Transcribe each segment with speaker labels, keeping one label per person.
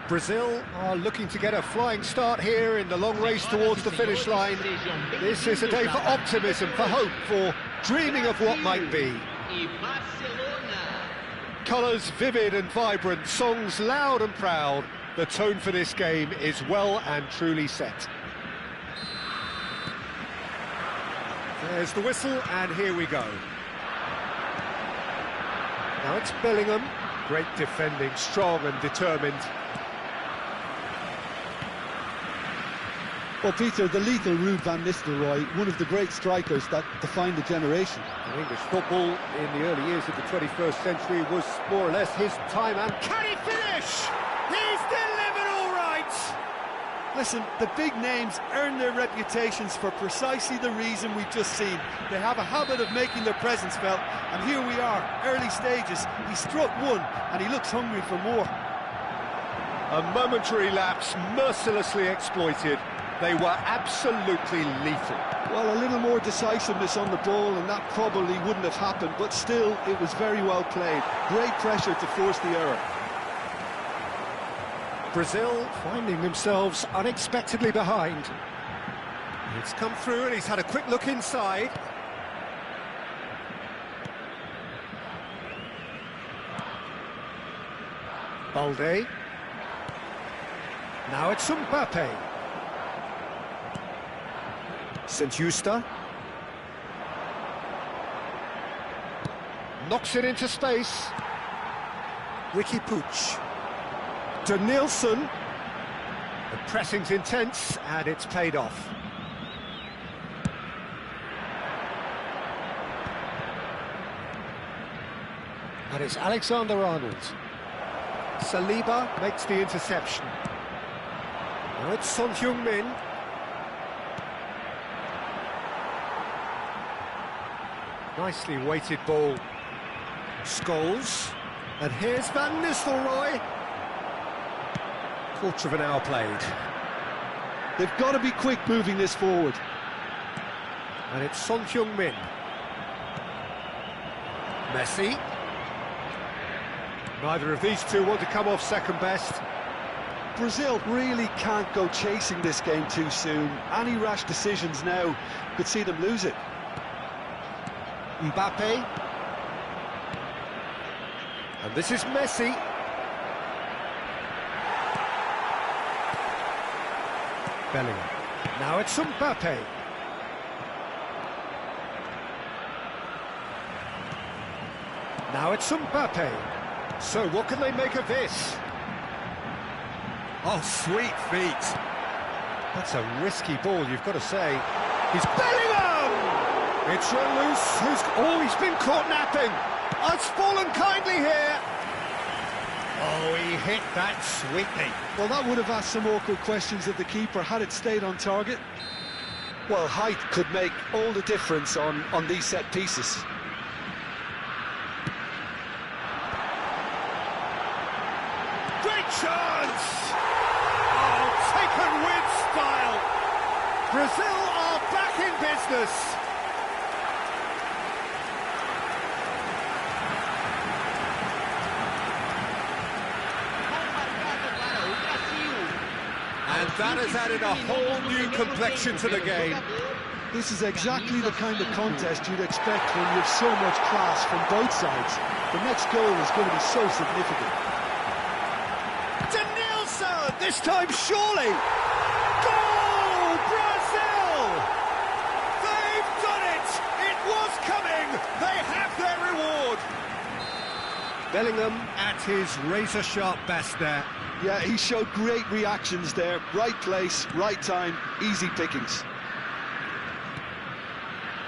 Speaker 1: Brazil are looking to get a flying start here in the long race towards the finish line. This is a day for optimism, for hope, for dreaming of what might be. Colours vivid and vibrant, songs loud and proud. The tone for this game is well and truly set. There's the whistle, and here we go. Now it's Bellingham. Great defending, strong and determined.
Speaker 2: Well, Peter, the lethal Ruud van Nistelrooy, one of the great strikers that defined a generation.
Speaker 1: And English football in the early years of the 21st century was more or less his time. And can he finish? He's delivered all right!
Speaker 2: Listen, the big names earn their reputations for precisely the reason we've just seen. They have a habit of making their presence felt, and here we are, early stages. He struck one, and he looks hungry for more.
Speaker 1: A momentary lapse, mercilessly exploited. They were absolutely lethal.
Speaker 2: Well, a little more decisiveness on the ball, and that probably wouldn't have happened, but still, it was very well played. Great pressure to force the error.
Speaker 1: Brazil finding themselves unexpectedly behind. It's come through and he's had a quick look inside. Balde. Now it's Mbappe. Saint-Juste. Knocks it into space. Ricky Puig. To Nielsen. The pressing's intense and it's paid off. And it's Alexander-Arnold. Saliba makes the interception. Now it's Son Heung-min. Nicely weighted ball. Scholes. And here's Van Nistelrooy. Quarter of an hour played.
Speaker 2: They've got to be quick moving this forward.
Speaker 1: And it's Son Heung-min. Messi. Neither of these two want to come off second best.
Speaker 2: Brazil really can't go chasing this game too soon. Any rash decisions now could see them lose it.
Speaker 1: Mbappe. And this is Messi. Bellingham. Now it's Mbappe. Now it's Mbappe. So what can they make of this? Oh, sweet feet. That's a risky ball, you've got to say. He's Bellingham! It's run loose. He's been caught napping. It's fallen kindly here. Oh, he hit that sweetly.
Speaker 2: Well, that would have asked some awkward questions of the keeper had it stayed on target. Well, height could make all the difference on these set pieces.
Speaker 1: Great chance! Oh, taken with style. Brazil are back in business. And that has added a whole new complexion to the game.
Speaker 2: This is exactly the kind of contest you'd expect when you have so much class from both sides. The next goal is going to be so significant.
Speaker 1: To Nielsen! This time, surely! Goal! Brazil! They've done it! It was coming! They have their reward! Bellingham at his razor-sharp best there.
Speaker 2: Yeah, he showed great reactions there. Right place, right time, easy pickings.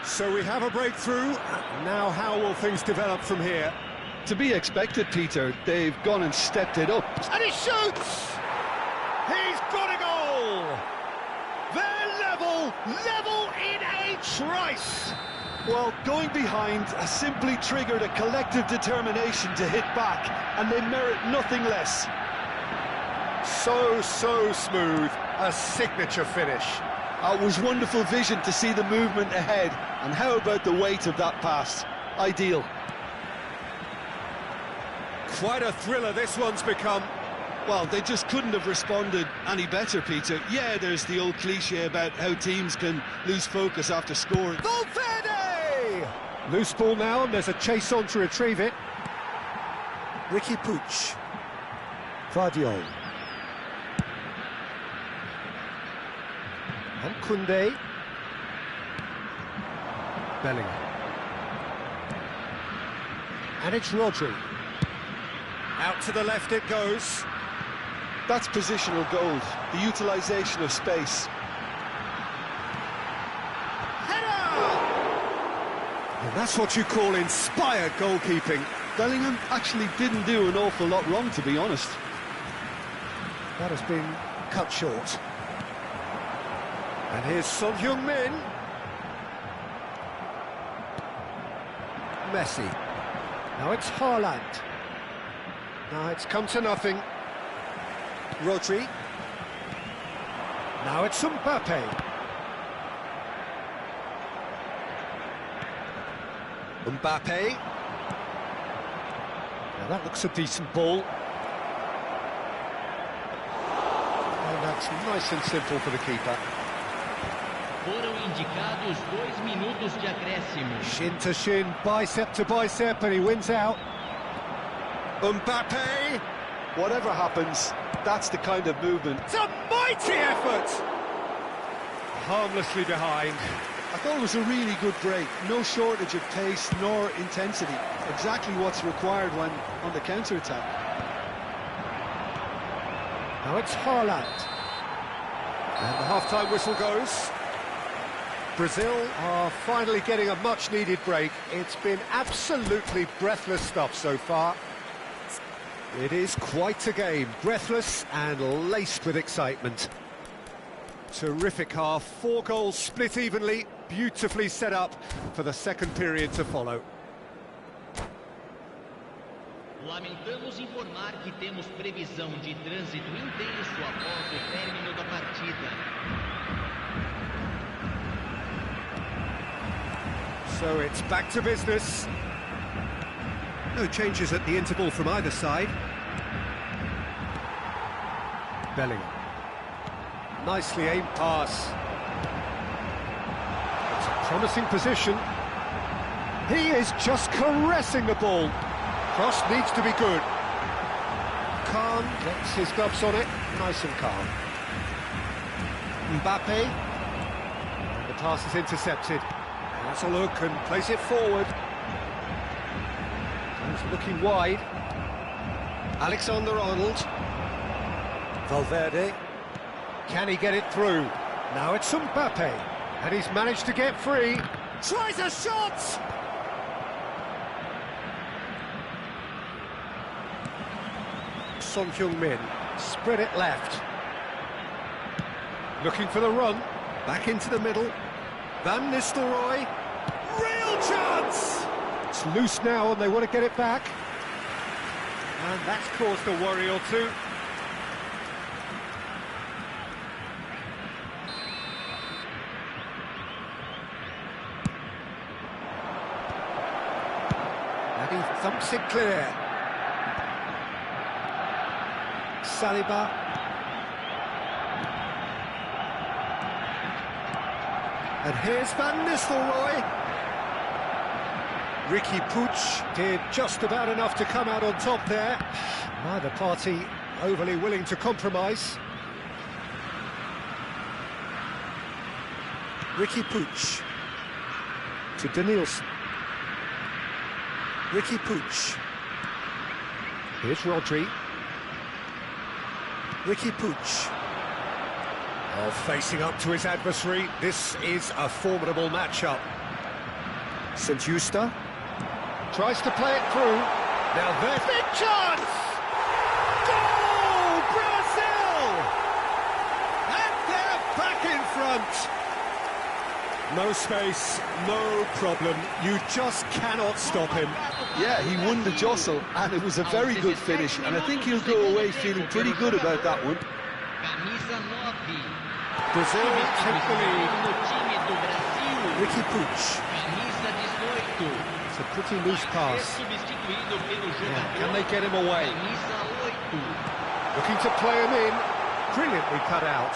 Speaker 1: So we have a breakthrough. Now how will things develop from here?
Speaker 2: To be expected, Peter. They've gone and stepped it up.
Speaker 1: And he shoots! He's got a goal! They're level in a trice!
Speaker 2: Well, going behind has simply triggered a collective determination to hit back, and they merit nothing less.
Speaker 1: So smooth, a signature finish.
Speaker 2: It was wonderful vision to see the movement ahead, and how about the weight of that pass? Ideal.
Speaker 1: Quite a thriller this one's become.
Speaker 2: Well, they just couldn't have responded any better, Peter. Yeah, there's the old cliche about how teams can lose focus after scoring.
Speaker 1: Valverde! Loose ball now, and there's a chase on to retrieve it. Ricky Puig. Vardiol. And Koundé. Bellingham. And it's Rodri. Out to the left it goes.
Speaker 2: That's positional gold, the utilisation of space.
Speaker 1: Header! And that's what you call inspired goalkeeping.
Speaker 2: Bellingham actually didn't do an awful lot wrong, to be honest.
Speaker 1: That has been cut short. And here's Son Heung-min. Messi. Now it's Haaland. Now it's come to nothing. Rodri. Now it's Mbappe. Mbappe. Now that looks a decent ball. And that's nice and simple for the keeper.
Speaker 3: Foram indicados 2 minutos de acréscimo.
Speaker 1: Shin to shin, bicep to bicep, and he wins out. Mbappe!
Speaker 2: Whatever happens, that's the kind of movement.
Speaker 1: It's a mighty effort! Harmlessly behind.
Speaker 2: I thought it was a really good break. No shortage of pace nor intensity. Exactly what's required when on the counter-attack.
Speaker 1: Now it's Haaland. And the half-time whistle goes. Brazil are finally getting a much-needed break. It's been absolutely breathless stuff so far. It is quite a game, breathless and laced with excitement. Terrific half, 4 goals split evenly, beautifully set up for the second period to follow.
Speaker 3: Lamentamos informar que temos previsão de trânsito intenso após o término da partida.
Speaker 1: So it's back to business. No changes at the interval from either side. Bellingham. Nicely aimed pass. It's a promising position. He is just caressing the ball. Cross needs to be good. Calm, gets his gloves on it. Nice and calm. Mbappe. And the pass is intercepted. That's a look and plays it forward. He's looking wide. Alexander-Arnold. Valverde. Can he get it through? Now it's Mbappe. And he's managed to get free. Tries a shot! Son Heung-min. Spread it left. Looking for the run. Back into the middle. Van Nistelrooy. Real chance! It's loose now and they want to get it back. And that's caused a worry or two. And he thumps it clear. Saliba. And here's Van Nistelrooy. Ricky Puig did just about enough to come out on top there. Neither party overly willing to compromise. Ricky Puig to Danielson. Ricky Puig. Here's Rodri. Ricky Puig. Oh, facing up to his adversary. This is a formidable matchup. St. Justa tries to play it through. Now there's big chance! Goal! Brazil! And they're back in front. No space, no problem. You just cannot stop him.
Speaker 2: Yeah, he won the jostle, and it was a very good finish, and I think he'll go away feeling pretty good about that one.
Speaker 3: Camisa 9.
Speaker 1: Brazil take the lead.
Speaker 3: No time do Brasil.
Speaker 1: Ricky Puig.
Speaker 3: Camisa 18.
Speaker 1: It's a pretty loose pass.
Speaker 3: Substituído pelo
Speaker 1: Yeah,
Speaker 3: jogador.
Speaker 1: can they get him away?
Speaker 3: Camisa 8.
Speaker 1: Looking to play him in. Brilliantly cut out.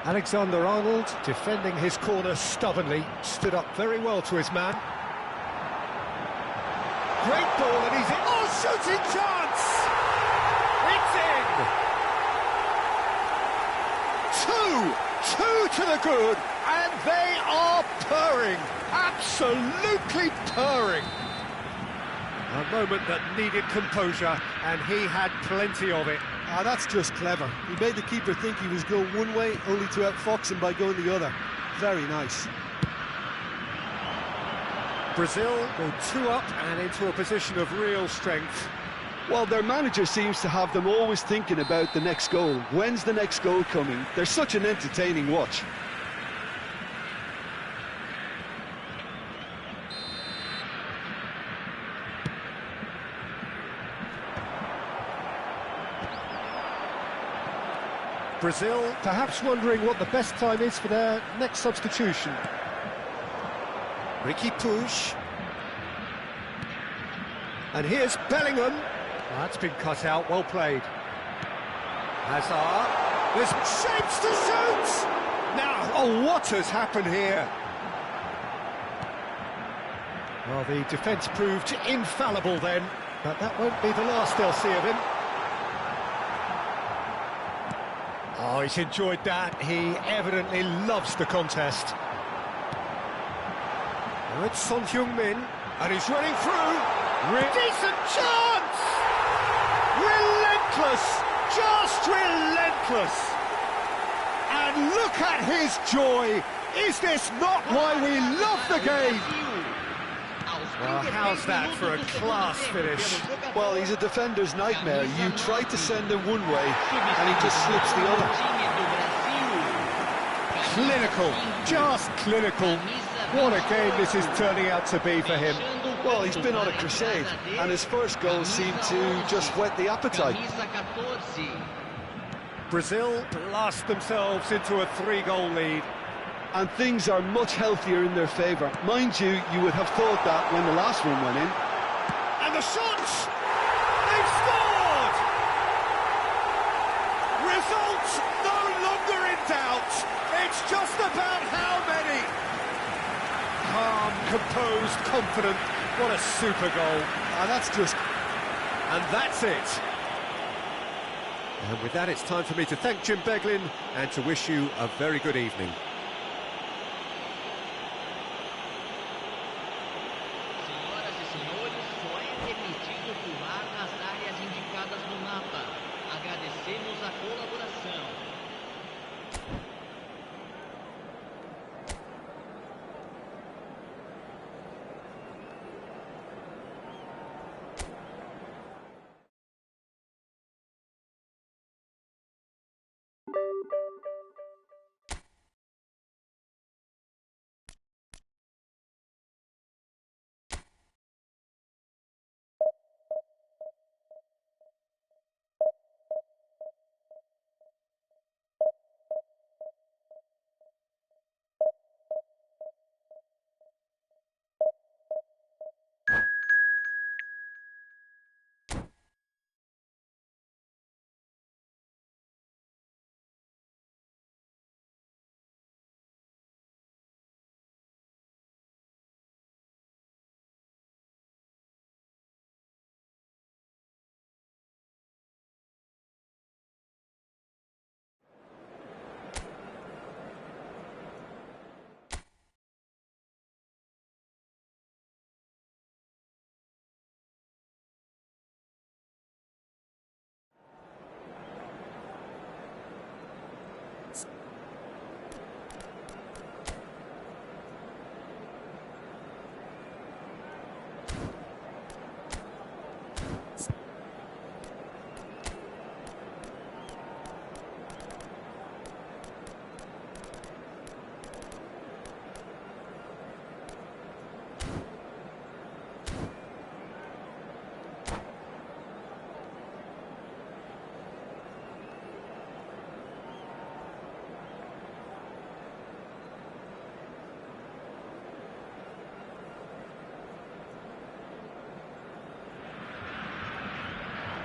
Speaker 1: Alexander-Arnold, defending his corner stubbornly, stood up very well to his man. Great ball, and he's in. Oh, shooting chance! It's in! Two to the good, and they are purring, absolutely purring. A moment that needed composure, and he had plenty of it.
Speaker 2: Ah, that's just clever. He made the keeper think he was going one way, only to outfox him by going the other. Very nice.
Speaker 1: Brazil go 2 up and into a position of real strength.
Speaker 2: Well, their manager seems to have them always thinking about the next goal. When's the next goal coming? They're such an entertaining watch.
Speaker 1: Brazil perhaps wondering what the best time is for their next substitution. Ricky Puig. And here's Bellingham. Oh, that's been cut out, well played. Hazard. There's shapes to shoot! Now, oh, what has happened here? Well, the defence proved infallible then, but that won't be the last they'll see of him. Oh, he's enjoyed that. He evidently loves the contest. Now it's Son Heung-min, and he's running through. Decent chance! Relentless! Just relentless! And look at his joy! Is this not why we love the game? Well, how's that for a class finish?
Speaker 2: Well, he's a defender's nightmare. You try to send him one way, and he just slips the other.
Speaker 1: Clinical, just clinical. What a game this is turning out to be for him.
Speaker 2: Well, he's been on a crusade, and his first goal seemed to just whet the appetite.
Speaker 1: Brazil blast themselves into a 3-goal lead.
Speaker 2: And things are much healthier in their favour. Mind you, you would have thought that when the last one went in.
Speaker 1: And the shots! They've scored! Results no longer in doubt. It's just about how many. Calm, composed, confident. What a super goal.
Speaker 2: And that's just...
Speaker 1: And that's it. And with that, it's time for me to thank Jim Beglin and to wish you a very good evening.
Speaker 3: Agradecemos a colaboração.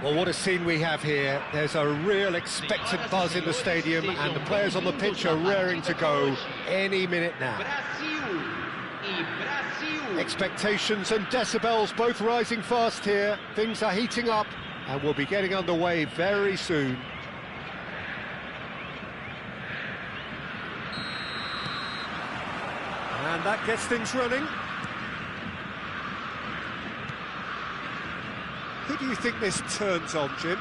Speaker 1: Well, what a scene we have here. There's a real expectant buzz in the stadium, and the players on the pitch are raring to go any minute now. Expectations and decibels both rising fast here. Things are heating up, and we'll be getting underway very soon. And that gets things running. Who do you think this turns on, Jim?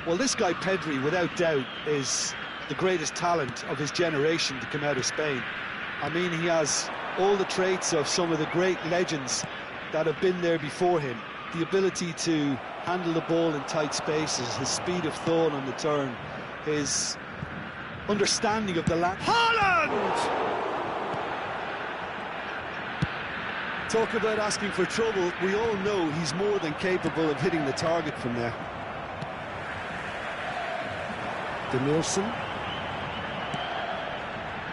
Speaker 2: Well, this guy Pedri, without doubt, is the greatest talent of his generation to come out of Spain. I mean, he has all the traits of some of the great legends that have been there before him. The ability to handle the ball in tight spaces, his speed of thought on the turn, his understanding of the land.
Speaker 1: Haaland!
Speaker 2: Talk about asking for trouble. We all know he's more than capable of hitting the target from there.
Speaker 1: Danielson.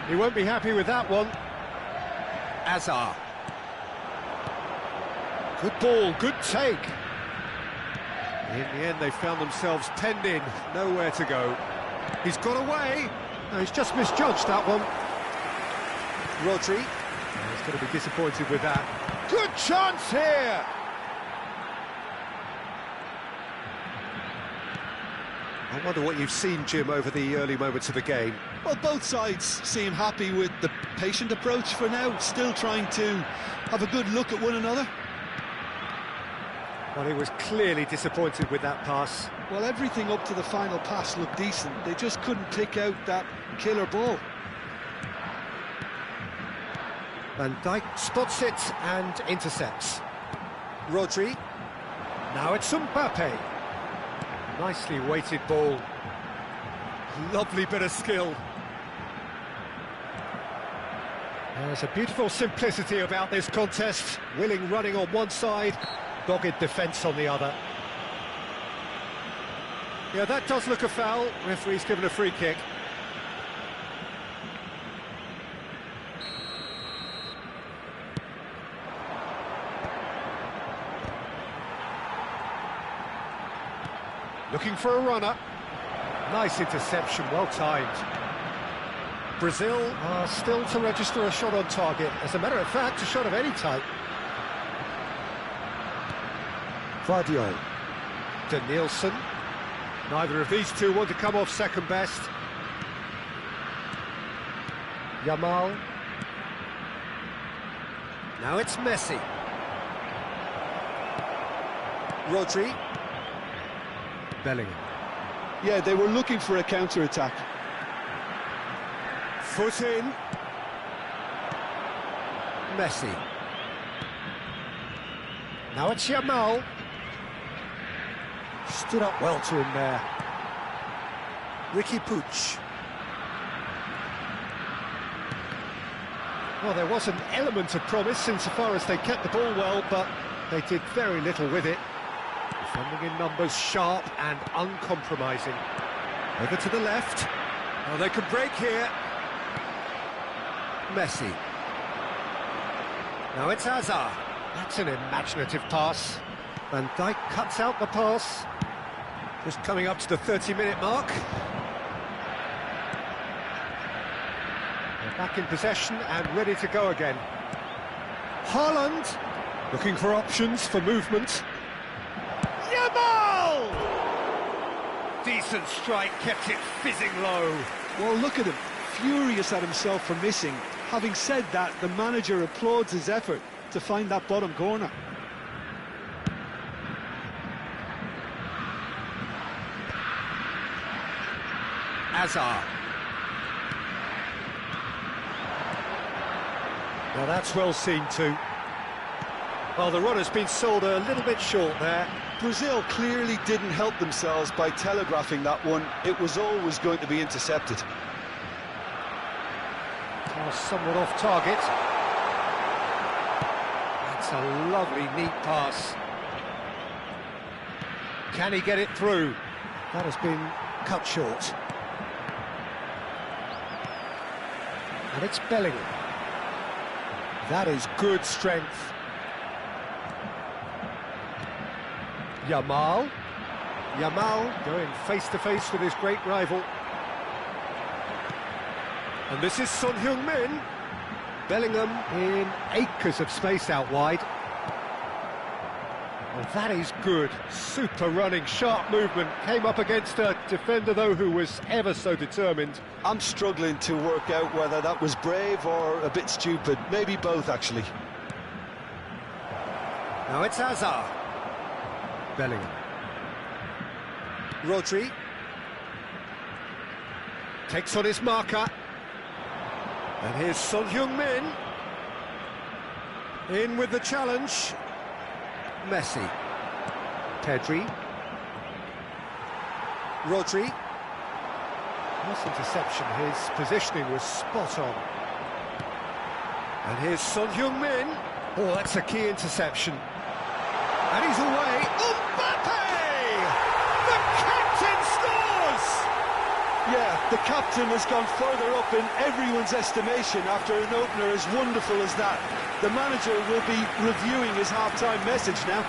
Speaker 1: He won't be happy with that one. Azar. Good ball, good take. In the end, they found themselves penned in, nowhere to go. He's got away. No, he's just misjudged that one. Rodri. He's going to be disappointed with that. Good chance here! I wonder what you've seen, Jim, over the early moments of the game.
Speaker 2: Well, both sides seem happy with the patient approach for now, still trying to have a good look at one another.
Speaker 1: Well, he was clearly disappointed with that pass.
Speaker 2: Well, everything up to the final pass looked decent. They just couldn't pick out that killer ball.
Speaker 1: Van Dijk spots it and intercepts. Rodri. Now it's Mbappe. Nicely weighted ball. Lovely bit of skill. There's a beautiful simplicity about this contest. Willing running on one side, dogged defence on the other. Yeah, that does look a foul. Referee's given a free kick. Looking for a runner. Nice interception, well timed. Brazil are still to register a shot on target. As a matter of fact, a shot of any type. Vardiol. Danielson. Neither of these two want to come off second best. Yamal. Now it's Messi. Rodri. Bellingham.
Speaker 2: Yeah, they were looking for a counter-attack.
Speaker 1: Foot in. Messi. Now it's Yamal. Stood up well to him there. Ricky Puig. Well, there was an element of promise insofar as they kept the ball well, but they did very little with it. Defending in numbers, sharp and uncompromising. Over to the left. Oh, they could break here. Messi. Now it's Azar. That's an imaginative pass. Van Dijk cuts out the pass. Just coming up to the 30-minute mark. They're back in possession and ready to go again. Haaland. Looking for options for movement. Yamal! Decent strike, kept it fizzing low.
Speaker 2: Well, look at him, furious at himself for missing. Having said that, the manager applauds his effort to find that bottom corner.
Speaker 1: Azar. Well, that's well seen too. Well, the run has been sold a little bit short there.
Speaker 2: Brazil clearly didn't help themselves by telegraphing that one. It was always going to be intercepted.
Speaker 1: Pass somewhat off target. That's a lovely, neat pass. Can he get it through? That has been cut short. And it's Bellingham. That is good strength. Yamal. Yamal going face-to-face with his great rival. And this is Son Heung-min. Bellingham in acres of space out wide. Well, that is good. Super running, sharp movement. Came up against a defender, though, who was ever so determined.
Speaker 2: I'm struggling to work out whether that was brave or a bit stupid. Maybe both, actually.
Speaker 1: Now it's Hazard. Bellingham. Rodri. Takes on his marker. And here's Son Heung-min. In with the challenge. Messi. Pedri. Rodri. Nice interception. His positioning was spot on. And here's Son Heung-min. Oh, that's a key interception. And he's away. Mbappe! The captain scores!
Speaker 2: Yeah, the captain has gone further up in everyone's estimation after an opener as wonderful as that. The manager will be reviewing his half-time message now.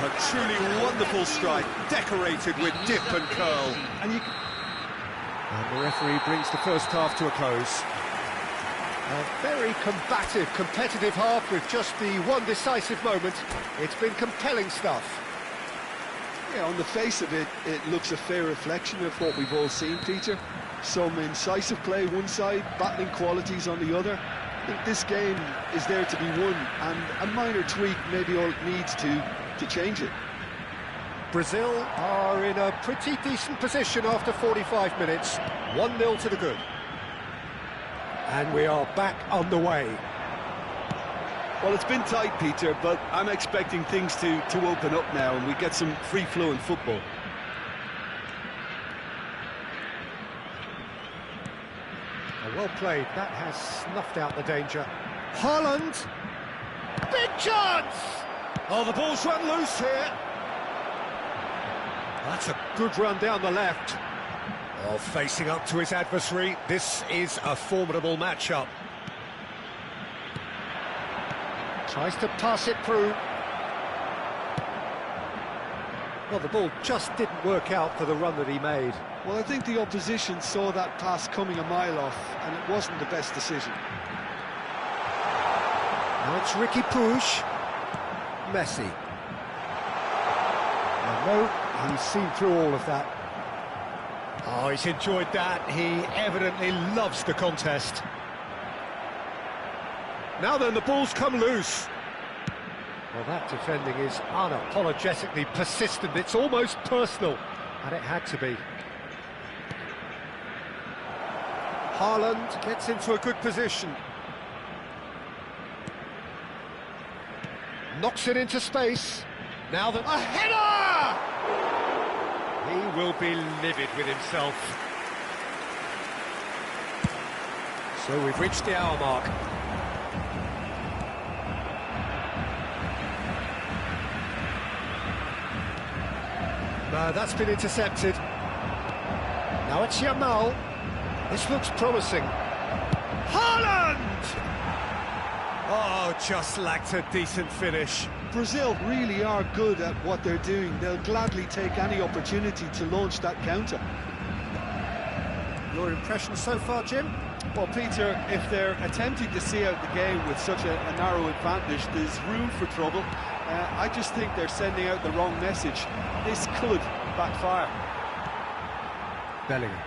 Speaker 1: A truly wonderful strike, decorated with dip and curl. And the referee brings the first half to a close. A very combative, competitive half with just the one decisive moment. It's been compelling stuff.
Speaker 2: Yeah, on the face of it, it looks a fair reflection of what we've all seen, Peter. Some incisive play one side, battling qualities on the other. I think this game is there to be won, and a minor tweak may be all it needs to change it.
Speaker 1: Brazil are in a pretty decent position after 45 minutes. 1-0 to the good. And we are back on the way.
Speaker 2: Well, it's been tight, Peter, but I'm expecting things to open up now and we get some free-flowing football.
Speaker 1: Well played. That has snuffed out the danger. Haaland! Big chance! Oh, the ball's run loose here. That's a good run down the left. Oh, facing up to his adversary. This is a formidable matchup. Tries to pass it through. Well, the ball just didn't work out for the run that he made.
Speaker 2: Well, I think the opposition saw that pass coming a mile off, and it wasn't the best decision.
Speaker 1: Now it's Ricky Puig. Messi. No, he's seen through all of that. Oh, he's enjoyed that. He evidently loves the contest. Now then, the ball's come loose. Well, that defending is unapologetically persistent. It's almost personal, and it had to be. Haaland gets into a good position. Knocks it into space. Now that a header! He will be livid with himself. So we've reached the hour mark. That's been intercepted. Now it's Yamal. This looks promising. Haaland! Oh, just lacked a decent finish.
Speaker 2: Brazil really are good at what they're doing. They'll gladly take any opportunity to launch that counter.
Speaker 1: Your impression so far, Jim?
Speaker 2: Well, Peter, if they're attempting to see out the game with such a narrow advantage, there's room for trouble. I just think they're sending out the wrong message. This could backfire.
Speaker 1: Bellingham.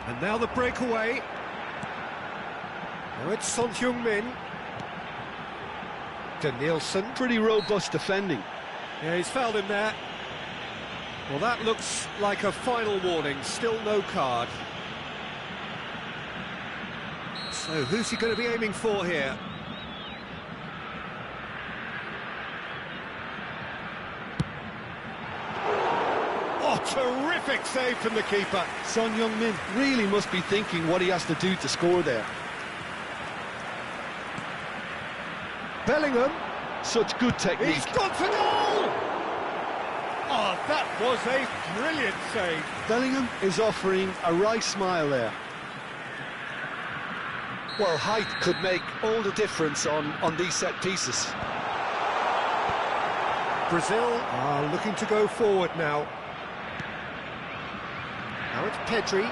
Speaker 1: And now the breakaway. Now it's Son Heung-min. Danielson.
Speaker 2: Pretty robust defending.
Speaker 1: Yeah, he's fouled him there. Well, that looks like a final warning. Still no card. So who's he going to be aiming for here? Oh, terrific save from the keeper.
Speaker 2: Son Heung-min really must be thinking what he has to do to score there.
Speaker 1: Bellingham.
Speaker 2: Such good technique.
Speaker 1: He's gone for goal! Oh, that was a brilliant save.
Speaker 2: Bellingham is offering a wry smile there. Well, height could make all the difference on these set pieces.
Speaker 1: Brazil are looking to go forward now. Now it's Pedri.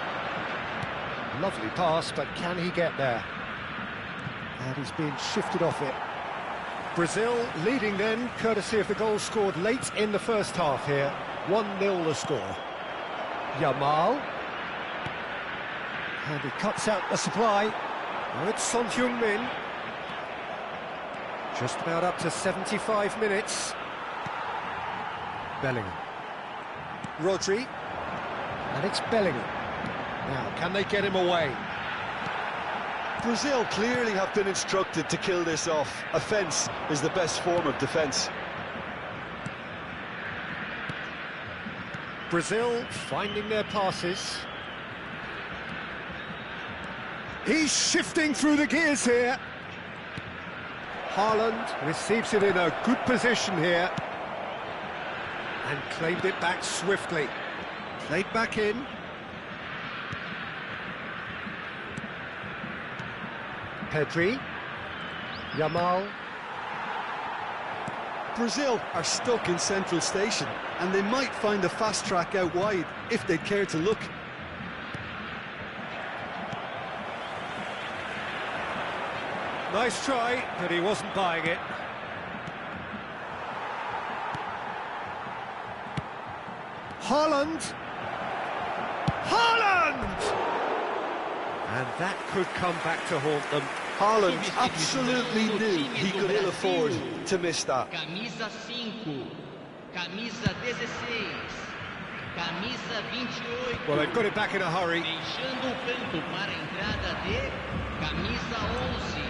Speaker 1: Lovely pass, but can he get there? And he's being shifted off it. Brazil leading then, courtesy of the goal scored late in the first half here. 1-0 the score. Yamal. And he cuts out the supply. Now it's Son Heung-min. Just about up to 75 minutes. Bellingham. Rodri. And it's Bellingham. Now, can they get him away?
Speaker 2: Brazil clearly have been instructed to kill this off. Offence is the best form of defence.
Speaker 1: Brazil finding their passes. He's shifting through the gears here. Haaland receives it in a good position here. And claimed it back swiftly. Played back in. Pedri. Yamal.
Speaker 2: Brazil are stuck in central station, and they might find a fast track out wide if they'd care to look.
Speaker 1: Nice try, but he wasn't buying it. Haaland! Haaland! And that could come back to haunt them.
Speaker 2: Haaland absolutely knew he could ill afford to miss that.
Speaker 3: Camisa 5, camisa 16, camisa 28.
Speaker 1: Well, they've got it back in a hurry.
Speaker 3: Deixando o campo para a entrada de camisa 11,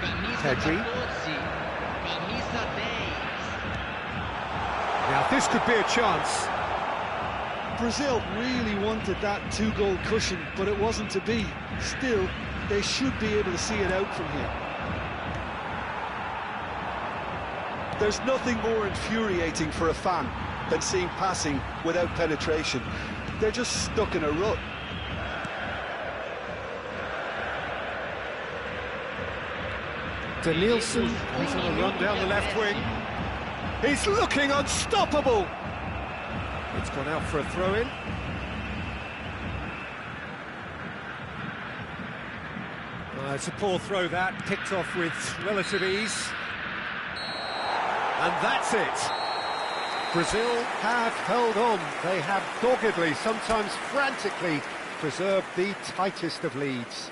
Speaker 3: camisa
Speaker 1: Pedri.
Speaker 3: 14, camisa 10.
Speaker 1: Now, this could be a chance.
Speaker 2: Brazil really wanted that two-goal cushion, but it wasn't to be. Still, they should be able to see it out from here. There's nothing more infuriating for a fan than seeing passing without penetration. They're just stuck in a rut.
Speaker 1: Danielson, he's on a run down the left wing. He's looking unstoppable. It's gone out for a throw-in. It's a poor throw that, picked off with relative ease. And that's it. Brazil have held on. They have doggedly, sometimes frantically, preserved the tightest of leads.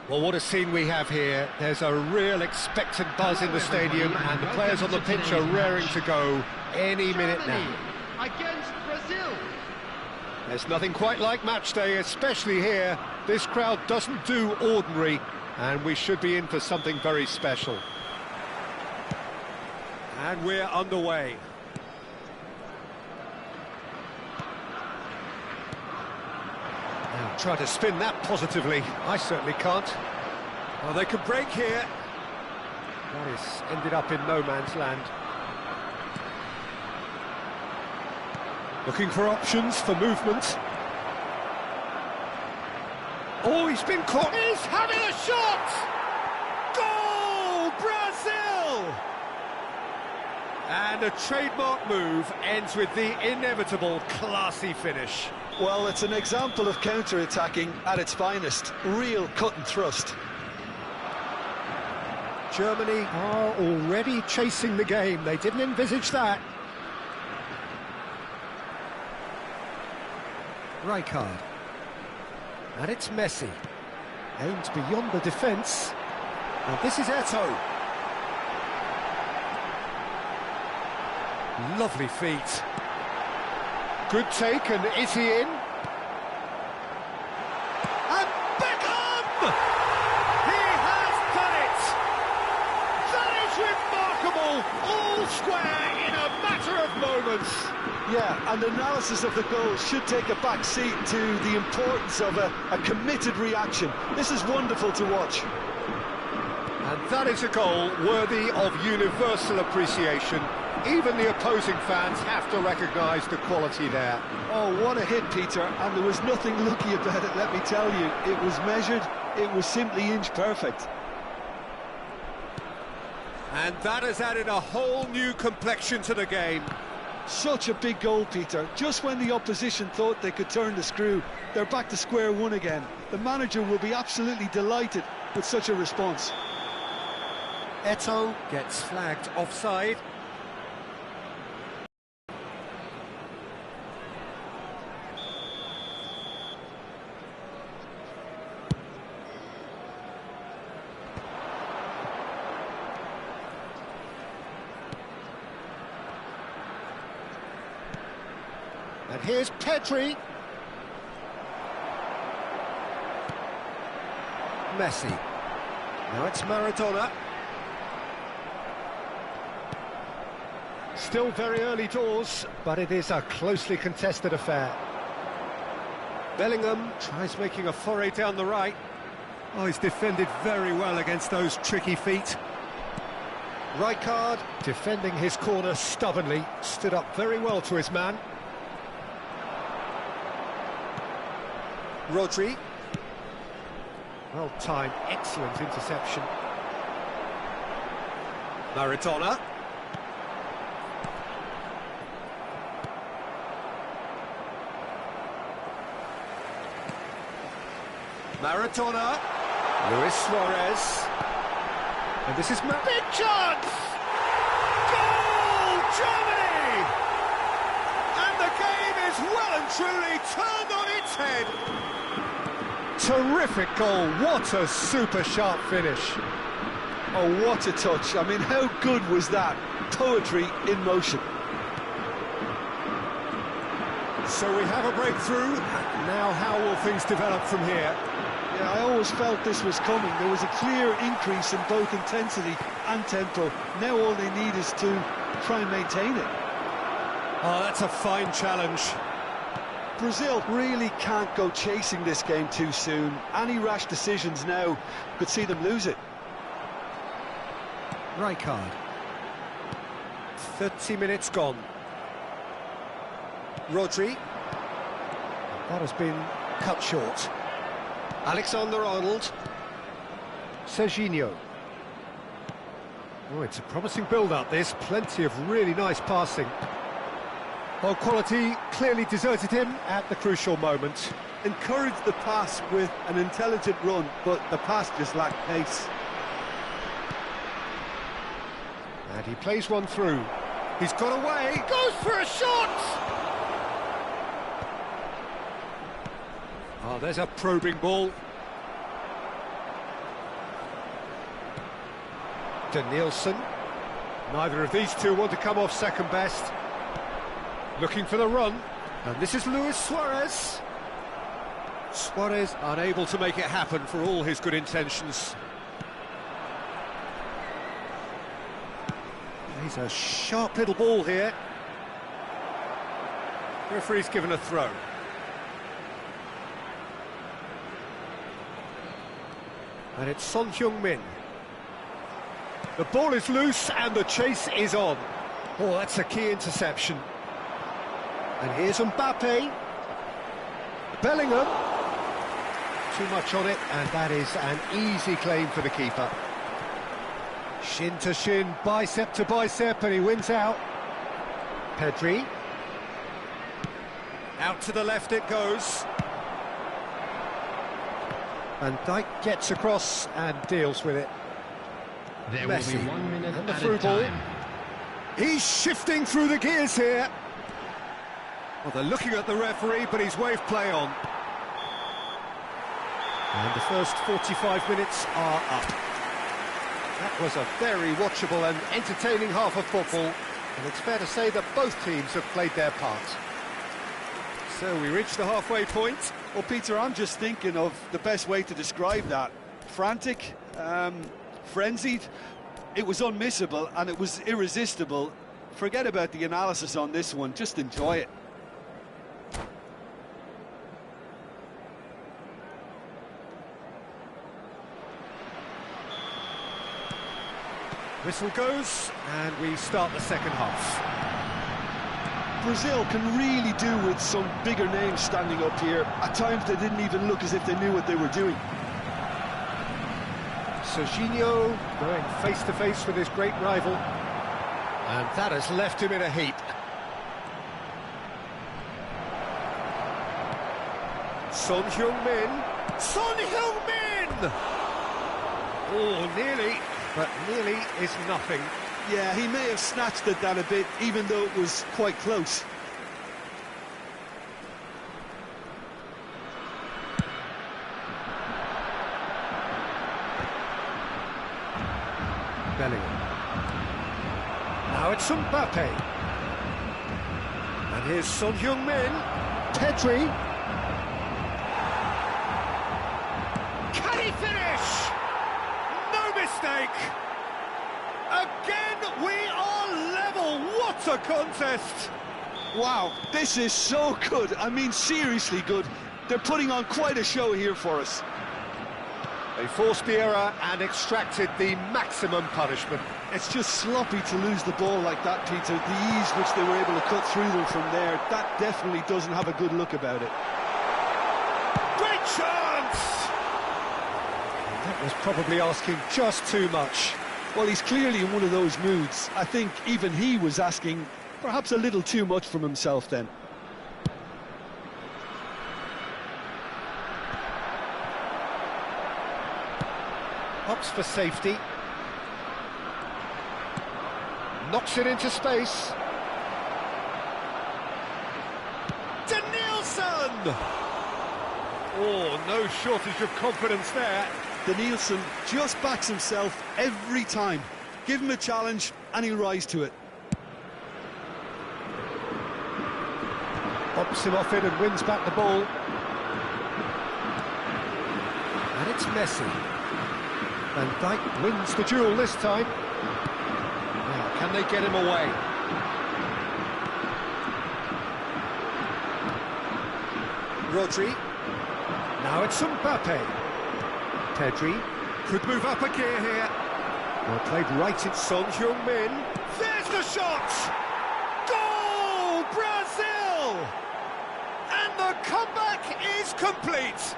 Speaker 1: Well, what a scene we have here. There's a real expectant buzz in the stadium, and the players on the pitch are raring to go any minute now.
Speaker 3: Against Brazil.
Speaker 1: There's nothing quite like match day, especially here. This crowd doesn't do ordinary, and we should be in for something very special. And we're underway. Now, try to spin that positively. I certainly can't. Well, they could break here. That is ended up in no man's land. Looking for options for movement. Oh, he's been caught. He's having a shot! Goal! Brazil! And a trademark move ends with the inevitable classy finish.
Speaker 2: Well, it's an example of counter-attacking at its finest. Real cut and thrust.
Speaker 1: Germany are already chasing the game. They didn't envisage that. Rijkaard. And it's Messi. Aimed beyond the defence. And this is Eto'o. Lovely feet. Good take, and is he in? And Beckham! He has done it! That is remarkable! All square in a matter of moments.
Speaker 2: Yeah, and analysis of the goal should take a back seat to the importance of a committed reaction. This is wonderful to watch.
Speaker 1: And that is a goal worthy of universal appreciation. Even the opposing fans have to recognise the quality there.
Speaker 2: Oh, what a hit, Peter, and there was nothing lucky about it, let me tell you. It was measured, it was simply inch perfect.
Speaker 1: And that has added a whole new complexion to the game.
Speaker 2: Such a big goal, Peter. Just when the opposition thought they could turn the screw, they're back to square one again. The manager will be absolutely delighted with such a response.
Speaker 1: Eto'o gets flagged offside. And here's Pedri. Messi. Now it's Maradona. Still very early doors, but it is a closely contested affair. Bellingham tries making a foray down the right. Oh, he's defended very well against those tricky feet. Rijkaard, defending his corner stubbornly, stood up very well to his man. Rodri. Well timed, excellent interception. Maradona. Maradona. Luis Suarez. And this is big chance! Goal! Germany! And the game is well and truly turned on its head. Terrific goal, what a super sharp finish.
Speaker 2: Oh, what a touch. I mean, how good was that? Poetry in motion.
Speaker 1: So we have a breakthrough. Now how will things develop from here?
Speaker 2: Yeah, I always felt this was coming. There was a clear increase in both intensity and tempo. Now all they need is to try and maintain it.
Speaker 1: Oh, that's a fine challenge.
Speaker 2: Brazil really can't go chasing this game too soon. Any rash decisions now could see them lose it.
Speaker 1: Rijkaard. 30 minutes gone. Rodri. That has been cut short. Alexander-Arnold. Serginho. Oh, it's a promising build-up, this. Plenty of really nice passing. Well, quality clearly deserted him at the crucial moment.
Speaker 2: Encouraged the pass with an intelligent run, but the pass just lacked pace.
Speaker 1: And he plays one through. He's got away. Goes for a shot! Oh, there's a probing ball. Danielson. Neither of these two want to come off second best. Looking for the run. And this is Luis Suarez. Suarez unable to make it happen for all his good intentions. He's a sharp little ball here. Referee's given a throw. And it's Son Heung-min. The ball is loose and the chase is on. Oh, that's a key interception. And here's Mbappe. Bellingham. Too much on it, and that is an easy claim for the keeper. Shin to shin, bicep to bicep, and he wins out. Pedri. Out to the left it goes. Van Dijk gets across and deals with it.
Speaker 3: There
Speaker 1: Messi,
Speaker 3: will be 1 minute
Speaker 1: and the
Speaker 3: at
Speaker 1: through
Speaker 3: a
Speaker 1: ball.
Speaker 3: time.
Speaker 1: He's shifting through the gears here. Well, they're looking at the referee, but he's waved play on. And the first 45 minutes are up. That was a very watchable and entertaining half of football, and it's fair to say that both teams have played their part. So we reach the halfway point.
Speaker 2: Well, Peter, I'm just thinking of the best way to describe that. Frantic, frenzied. It was unmissable and it was irresistible. Forget about the analysis on this one, just enjoy it.
Speaker 1: Whistle goes, and we start the second half.
Speaker 2: Brazil can really do with some bigger names standing up here. At times they didn't even look as if they knew what they were doing.
Speaker 1: Serginho going face-to-face with his great rival. And that has left him in a heap. Son Heung-min. Son Heung-min! Oh, nearly, but nearly is nothing.
Speaker 2: Yeah, he may have snatched at that a bit, even though it was quite close.
Speaker 1: Bellingham. Now it's Mbappe. And here's Son Heung-min. Pedri. Can he finish? No mistake. Again, we are level. What a contest.
Speaker 2: Wow, this is so good. I mean, seriously good. They're putting on quite a show here for us.
Speaker 1: They forced the error and extracted the maximum punishment.
Speaker 2: It's just sloppy to lose the ball like that, Peter. The ease which they were able to cut through them from there, that definitely doesn't have a good look about it.
Speaker 1: Great chance! That was probably asking just too much.
Speaker 2: Well, he's clearly in one of those moods. I think even he was asking perhaps a little too much from himself then.
Speaker 1: Hops for safety. Knocks it into space. Danielson! Oh, no shortage of confidence there.
Speaker 2: Danielson just backs himself every time. Give him a challenge and he'll rise to it.
Speaker 1: Hops him off it and wins back the ball. And it's Messi. Van Dijk wins the duel this time. Now, can they get him away? Rodri. Now it's Mbappe. Pedri could move up a gear here. Well played right at Son Heung-min. There's the shot! Goal! Brazil! And the comeback is complete.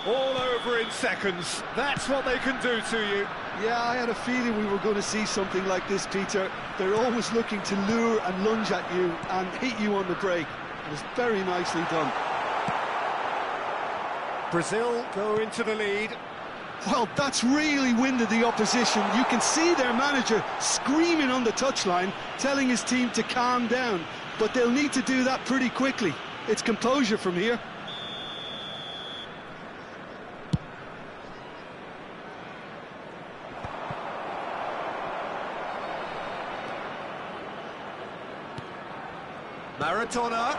Speaker 1: All over in seconds. That's what they can do to you.
Speaker 2: Yeah, I had a feeling we were going to see something like this, Peter. They're always looking to lure and lunge at you and hit you on the break. It was very nicely done.
Speaker 1: Brazil go into the lead.
Speaker 2: Well, that's really winded the opposition. You can see their manager screaming on the touchline, telling his team to calm down. But they'll need to do that pretty quickly. It's composure from here.
Speaker 1: Maradona.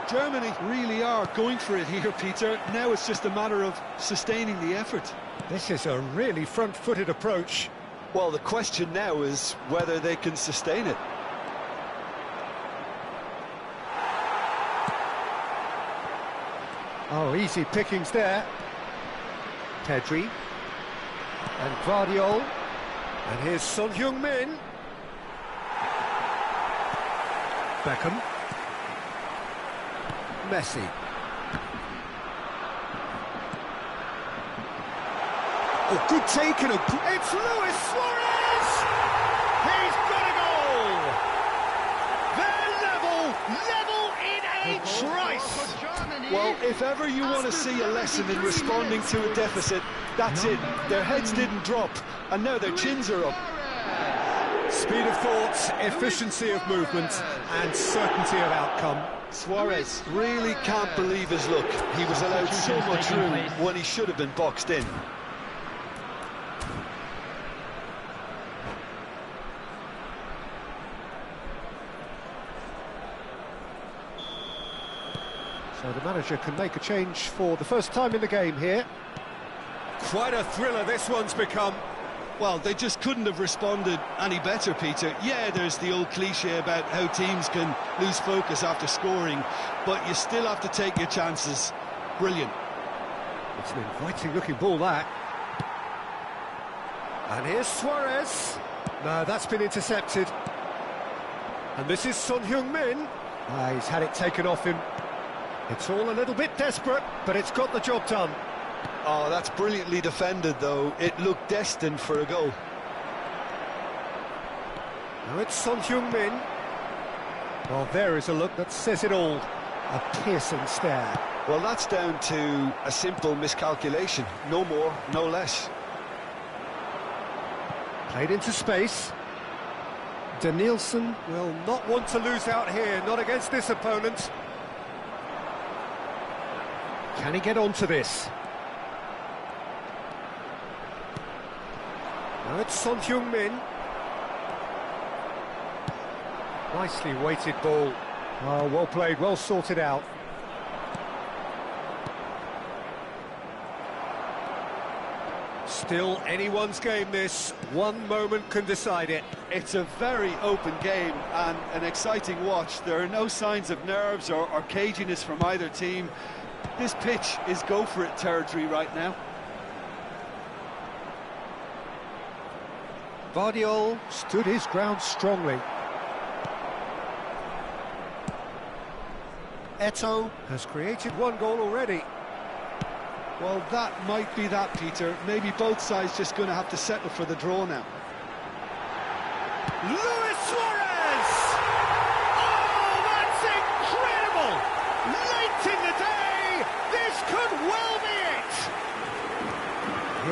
Speaker 2: Germany really are going for it here, Peter. Now it's just a matter of sustaining the effort.
Speaker 1: This is a really front-footed approach.
Speaker 2: Well, the question now is whether they can sustain it.
Speaker 1: Oh, easy pickings there. Pedri. And Guardiol. And here's Son Heung-min. Beckham. Messi. Oh, good taken. It's Luis Suarez! He's got a goal! They're level in a trice!
Speaker 2: Well, if ever you want to see a lesson in responding to a deficit, that's it. Their heads didn't drop, and now their chins are up.
Speaker 1: Speed of thought, efficiency of movement, and certainty of outcome.
Speaker 2: Suarez really can't believe his luck. He was allowed so much room when he should have been boxed in.
Speaker 1: So the manager can make a change for the first time in the game here. Quite a thriller this one's become.
Speaker 2: Well, they just couldn't have responded any better, Peter. Yeah, there's the old cliche about how teams can lose focus after scoring, but you still have to take your chances. Brilliant.
Speaker 1: It's an inviting-looking ball, that. And here's Suarez. No, that's been intercepted. And this is Son Heung-min. He's had it taken off him. It's all a little bit desperate, but it's got the job done.
Speaker 2: Oh, that's brilliantly defended, though. It looked destined for a goal.
Speaker 1: Now it's Son Heung-min. Well, there is a look that says it all. A piercing stare.
Speaker 2: Well, that's down to a simple miscalculation. No more, no less.
Speaker 1: Played into space. Danielson will not want to lose out here, not against this opponent. Can he get onto this? Now it's Son Heung-min. Nicely weighted ball. Oh, well played, well sorted out. Still anyone's game, this. One moment can decide it.
Speaker 2: It's a very open game and an exciting watch. There are no signs of nerves or caginess from either team. This pitch is go-for-it territory right now.
Speaker 1: Guardiol stood his ground strongly. Eto'o has created one goal already.
Speaker 2: Well, that might be that, Peter. Maybe both sides just going to have to settle for the draw now.
Speaker 1: Luis Suarez! Oh, that's incredible! Late in the day, this could well be it!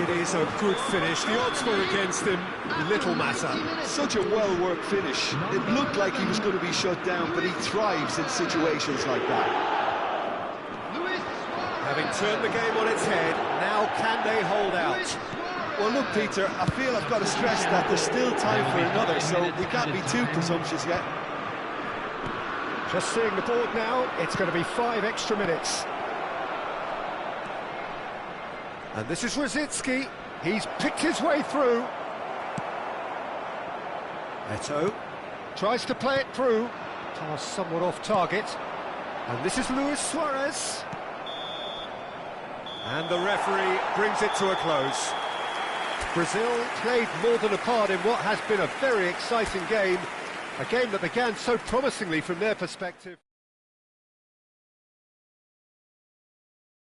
Speaker 1: It is a good finish. The odds were against him. Little matter.
Speaker 2: Such a well-worked finish. It looked like he was going to be shut down, but he thrives in situations like that.
Speaker 1: Having turned the game on its head, now can they hold out?
Speaker 2: Well, look, Peter, I feel I've got to stress that there's still time for another, so we can't be too presumptuous yet.
Speaker 1: Just seeing the board now, it's going to be 5 extra minutes. And this is Rosicki. He's picked his way through. Eto'o tries to play it through. Pass somewhat off target. And this is Luis Suarez. And the referee brings it to a close. Brazil played more than a part in what has been a very exciting game. A game that began so promisingly from their perspective.